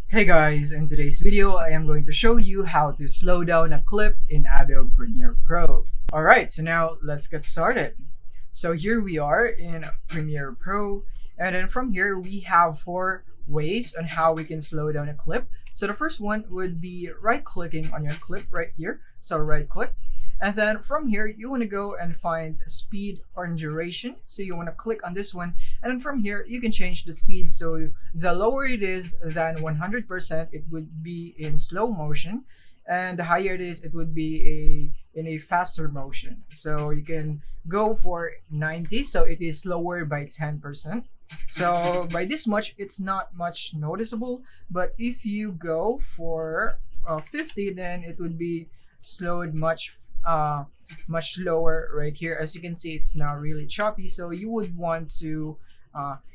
Hey guys, in today's video, I am going to show you how to slow down a clip in Adobe Premiere Pro. Alright, so now let's get started. So here we are in Premiere Pro, and then from here we have 4 ways on how we can slow down a clip. So the first one would be right-clicking on your clip right here. So right-click. And then from here, you want to go and find speed or duration. So you want to click on this one. And then from here, you can change the speed. So the lower it is than 100%, it would be in slow motion. And the higher it is, it would be in a faster motion. So you can go for 90. So it is slower by 10%. So by this much, it's not much noticeable. But if you go for 50, then it would be slowed much lower right here. As you can see, it's now really choppy, so you would want to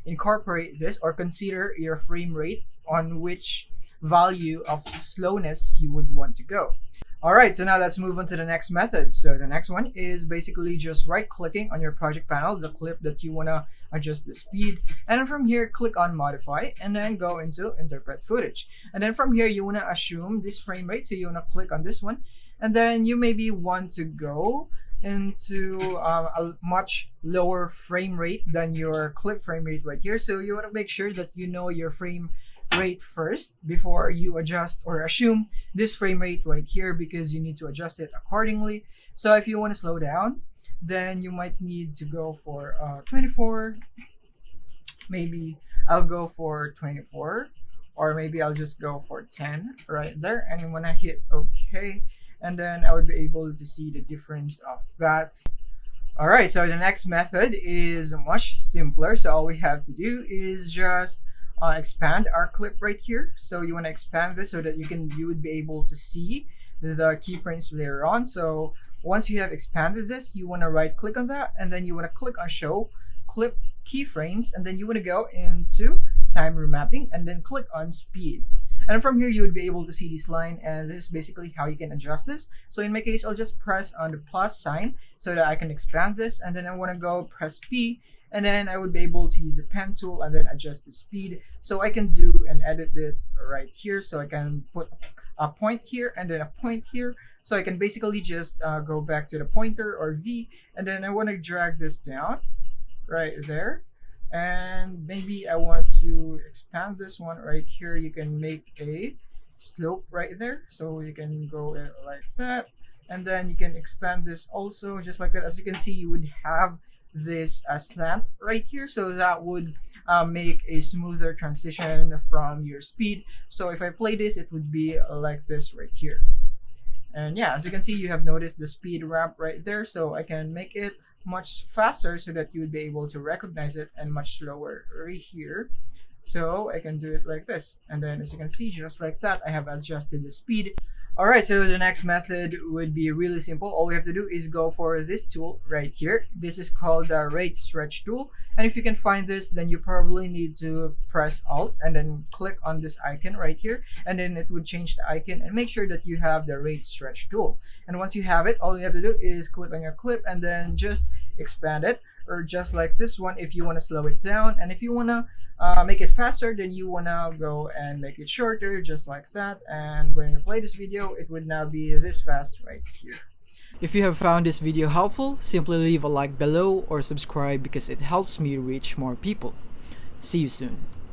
incorporate this or consider your frame rate on which value of slowness you would want to go. Alright, so now let's move on to the next method. So the next one is basically just right clicking on your project panel, the clip that you want to adjust the speed, and then from here click on modify and then go into interpret footage. And then from here you want to assume this frame rate, so you want to click on this one, and then you maybe want to go into a much lower frame rate than your clip frame rate right here. So you want to make sure that you know your frame rate first before you adjust or assume this frame rate right here, because you need to adjust it accordingly. So if you want to slow down, then you might need to go for 24. Maybe I'll go for 24, or maybe I'll just go for 10 right there. And when I hit OK, and then I would be able to see the difference of that. Alright, so the next method is much simpler. So all we have to do is just expand our clip right here. So you want to expand this so that you would be able to see the keyframes later on. So once you have expanded this, you want to right click on that, and then you want to click on show clip keyframes, and then you want to go into time remapping and then click on speed. And from here you would be able to see this line, and this is basically how you can adjust this. So in my case, I'll just press on the plus sign so that I can expand this, and then I want to go press P, and then I would be able to use a pen tool and then adjust the speed. So I can do and edit this right here. So I can put a point here and then a point here. So I can basically just go back to the pointer or V, and then I want to drag this down right there. And maybe I want to expand this one right here. You can make a slope right there. So you can go like that. And then you can expand this also just like that. As you can see, you would have this slant right here, so that would make a smoother transition from your speed. So if I play this, it would be like this right here. And yeah, as you can see, you have noticed the speed ramp right there, so I can make it much faster so that you would be able to recognize it, and much slower right here. So I can do it like this, and then as you can see, just like that, I have adjusted the speed. Alright, so the next method would be really simple. All we have to do is go for this tool right here. This is called the rate stretch tool, and if you can find this, then you probably need to press Alt and then click on this icon right here, and then it would change the icon, and make sure that you have the rate stretch tool. And once you have it, all you have to do is click on your clip and then just expand it, or just like this one if you want to slow it down. And if you want to make it faster, then you want to go and make it shorter just like that. And when you play this video, it would now be this fast right here. If you have found this video helpful, simply leave a like below or subscribe, because it helps me reach more people. See you soon.